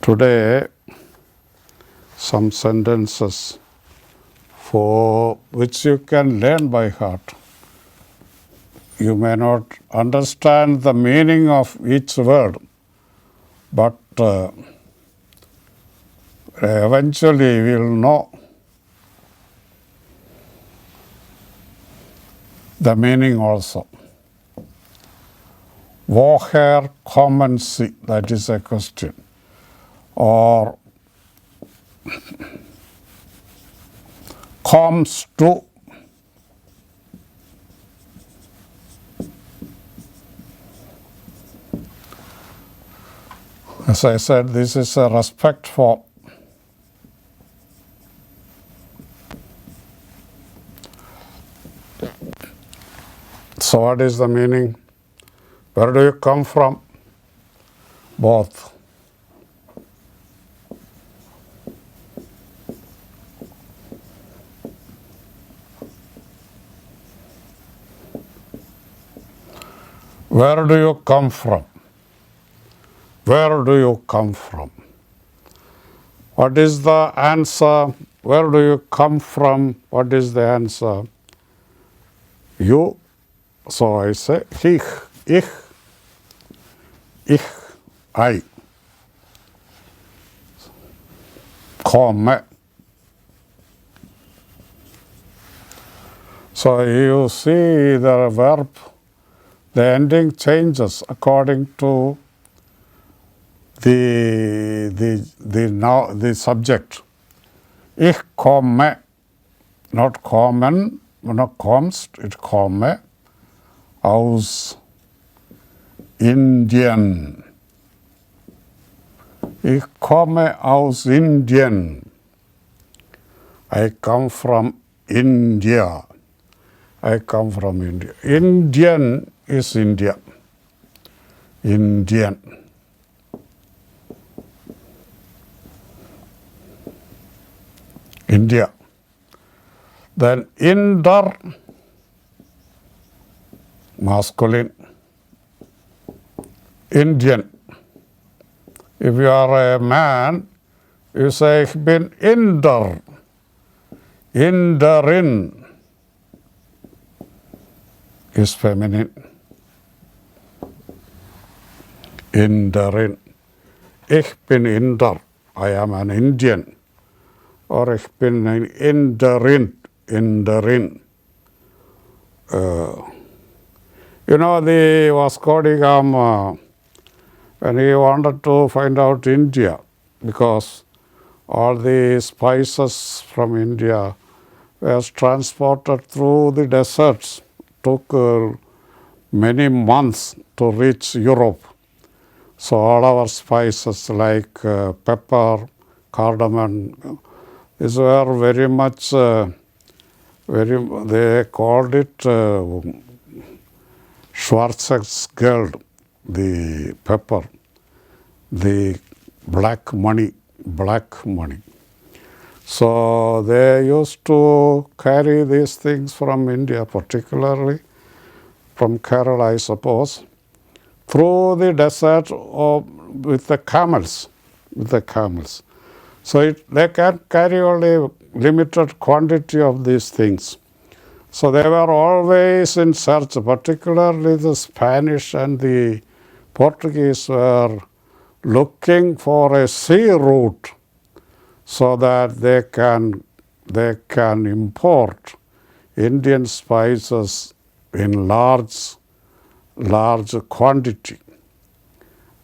Today, some sentences for which you can learn by heart. You may not understand the meaning of each word, but eventually we will know the meaning also. Woher kommen Sie? That is a question. Or kommst du? As I said, this is a respect for So what is the meaning? Where do you come from? Both. Where do you come from? Where do you come from? What is the answer? Where do you come from? What is the answer? You. So I say, ich, I. Komme. So you see the verb, the ending changes according to the subject. Ich komme, not kommen, not kommst, it komme, aus Indien. Ich komme aus Indien. I come from India. I come from India. Indian is India. Indian. India. Then Inder, masculine. Indian. If you are a man, you say, ich bin Inder. Inderin is feminine. Inderin. Ich bin Inder. I am an Indian. Or ich bin ein Inderin. Inderin. You know, the Vasco da Gama, when he wanted to find out India, because all the spices from India was transported through the deserts, took many months to reach Europe. So all our spices like pepper, cardamom, these were very much, they called it Schwarzgeld, the pepper, the black money. So they used to carry these things from India, particularly from Kerala, I suppose, through the desert with the camels. So they can carry only limited quantity of these things. So they were always in search, particularly the Spanish and the Portuguese were looking for a sea route so that they can import Indian spices in large quantity.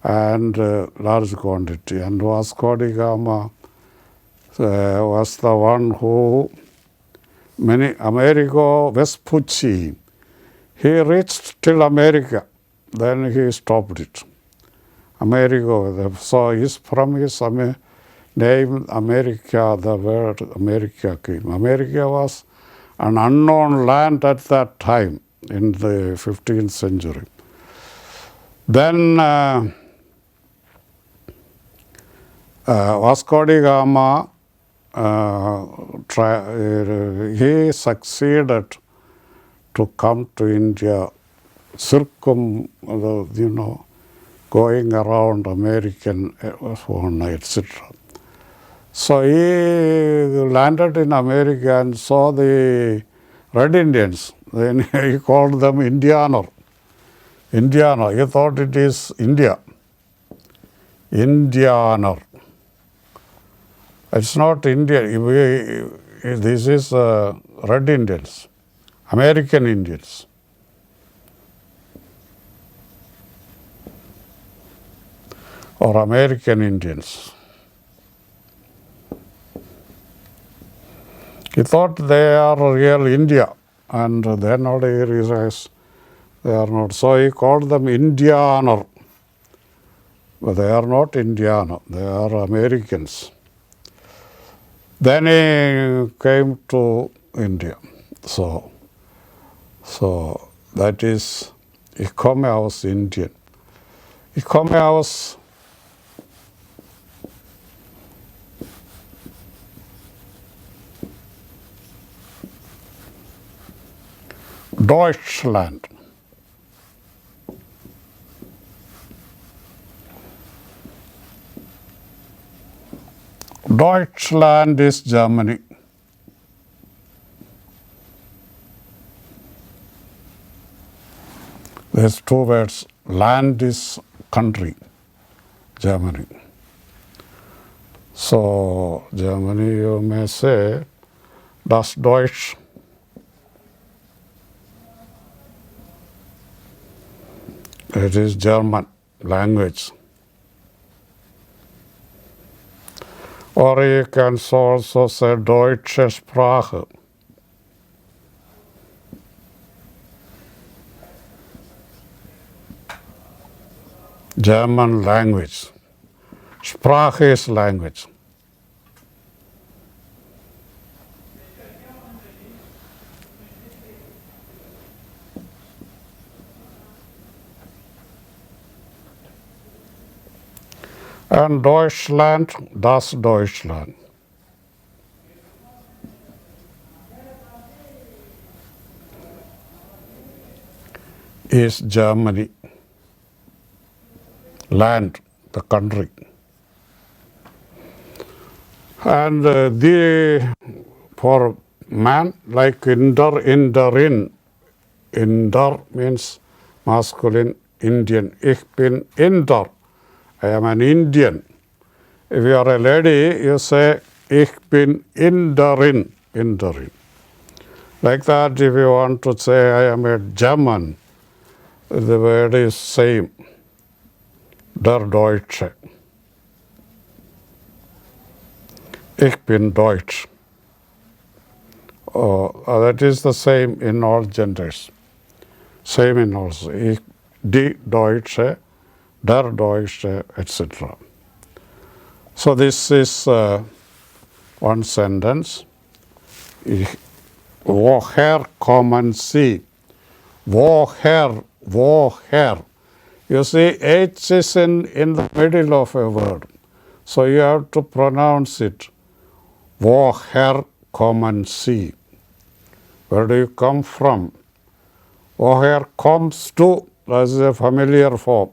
And Vasco da Gama was the one who, Amerigo Vespucci, he reached till America, then he stopped it. Amerigo, so from his name America, the word America came. America was an unknown land at that time in the 15th century. Then Vasco da Gama, he succeeded to come to India, going around American phone, etc. So he landed in America and saw the Red Indians. Then he called them Indianer. Indiana. He thought it is India. Indianer. It's not India. This is Red Indians, American Indians. Or American Indians. He thought they are real India, and then only he realized they are not. So he called them Indianer. But they are not Indiana, they are Americans. Then he came to India. So that is, ich komme aus Indien. Ich komme aus Deutschland. Deutschland is Germany. There's two words. Land is country, Germany. So Germany, you may say, das Deutsch. It is German language. Or you can also say Deutsche Sprache. German language. Sprache is language. And Deutschland, das Deutschland. Is Germany. Land, the country. And for man, like Inderin. Inder means masculine, Indian. Ich bin Inder. I am an Indian. If you are a lady, you say, ich bin Inderin. Inderin. Like that, if you want to say, I am a German, the word is same. Der Deutsche. Ich bin Deutsch. That is the same in all genders. Same in all. Ich, die Deutsche, der Deutsche, etc. So this is one sentence. Woher kommen Sie? Woher, woher. You see, H is in the middle of a word. So you have to pronounce it. Woher kommen Sie? Where do you come from? Woher kommst du? That is a familiar form.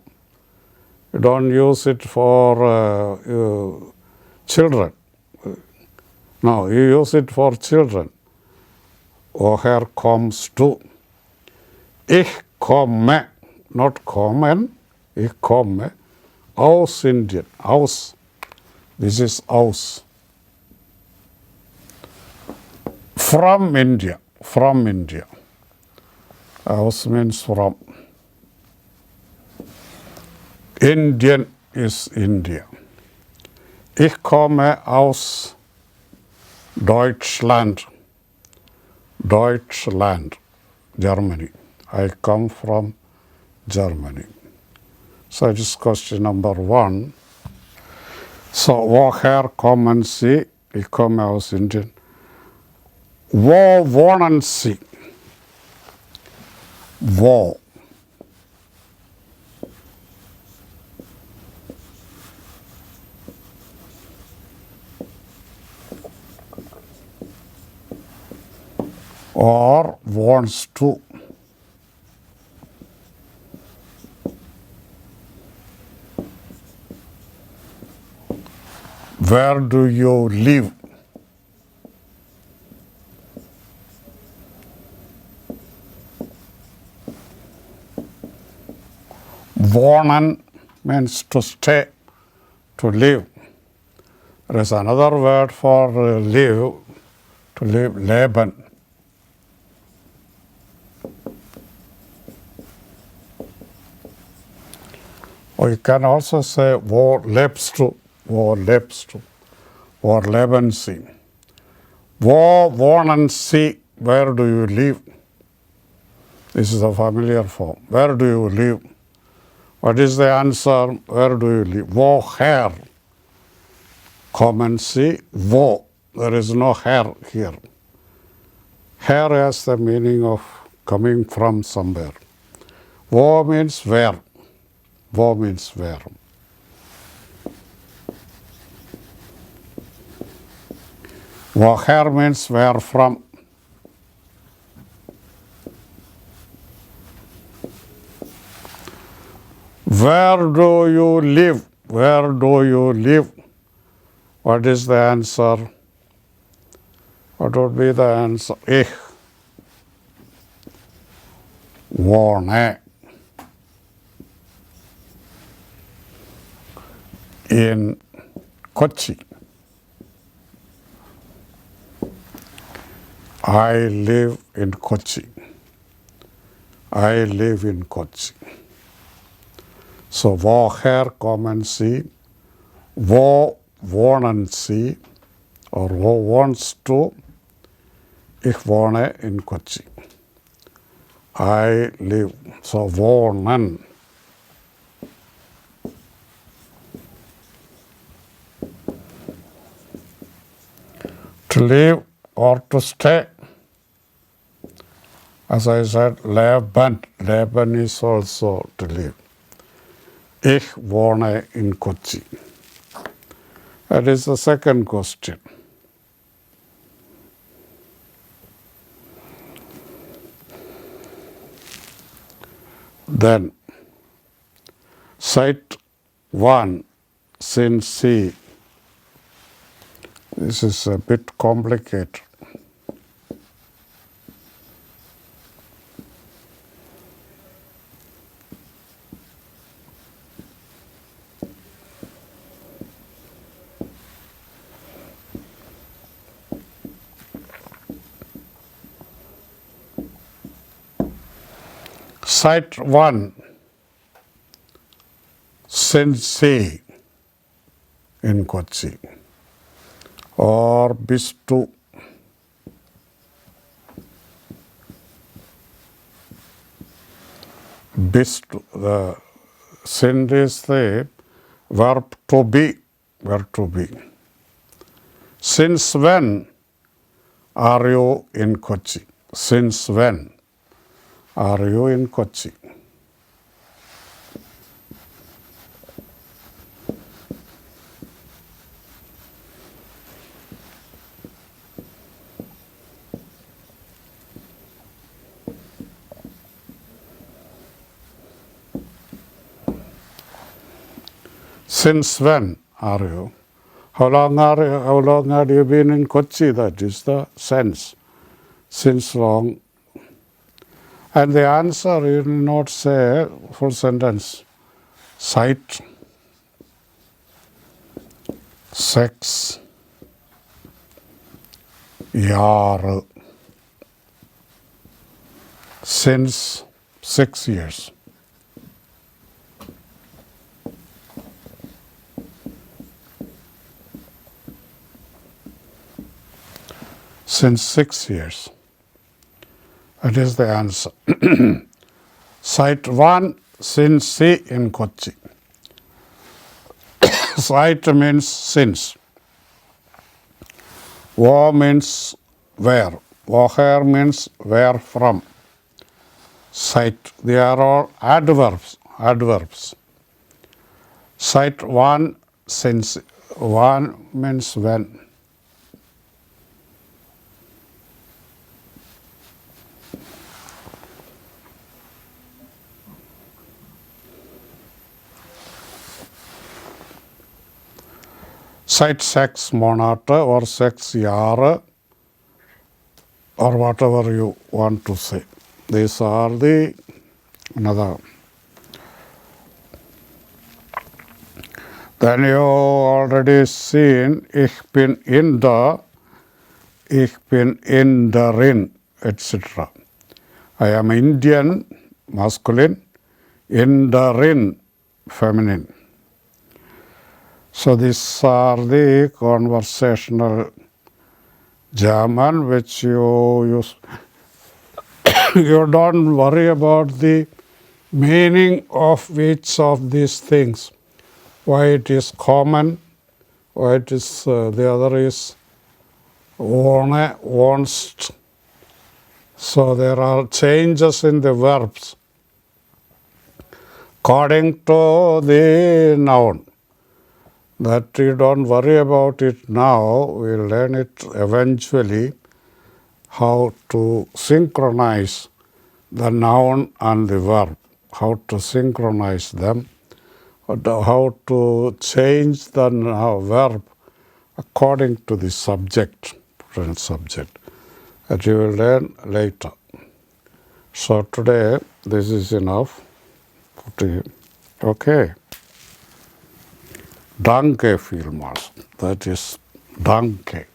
You don't use it for children. No, you use it for children. Woher kommst du? Ich komme, not kommen, ich komme, aus Indien, aus. This is aus. From India, from India. Aus means from. Indian is India. Ich komme aus Deutschland. Deutschland, Germany. I come from Germany. So it is question number 1. So, woher kommen Sie? Ich komme aus Indien. Wo wohnen Sie? Wo? Or wants to. Where do you live? Wohnen means to stay, to live. There is another word for live, to live, leben. Or you can also say wo lebst du, or leben Sie. Wo wohnen Sie? Where do you live? This is a familiar form. Where do you live? What is the answer? Where do you live? Woher? Kommen Sie? Wo? There is no her here. Her has the meaning of coming from somewhere. Wo means where. Wo means where. Woher means where from. Where do you live? Where do you live? What is the answer? What would be the answer? Ich wohne in Kochi. I live in Kochi. I live in Kochi. So, woher kommen Sie? Wo wohnen Sie? Or wo wohnst du? Ich wohne in Kochi. I live. So, wohnen. To live or to stay. As I said, leben. Leben is also to live. Ich wohne in Kochi. That is the second question. Then, Site 1, Sin C. This is a bit complicated. Site 1, Sin C in Kochi. Or bist du. Bist du. The sind is the verb to be. Verb to be. Since when are you in Kochi? Since when are you in Kochi? Since when are you? How long have you been in Kochi? That is the sense. Since long. And the answer, you will not say full sentence. Site, 6 Jahre. Since 6 years. Since 6 years. That is the answer. Site 1, since C in Kochi. Site means since. Wo means where. Woher means where from. Site, they are all adverbs. Adverbs. Site 1, since 1 means when. seit 6 Monate or 6 Jahre or whatever you want to say. These are the another. Then you already seen ich bin in darin, etc. I am Indian, masculine, in darin, feminine. So these are the conversational German which you use. You don't worry about the meaning of each of these things. Why it is common, why it is the other is ohne, onst. So there are changes in the verbs according to the noun. That you don't worry about it now, we'll learn it eventually, how to synchronize the noun and the verb, how to synchronize them, how to change the verb according to the subject, present subject, that you will learn later. So today this is enough. Okay. Danke vielmals. That is danke.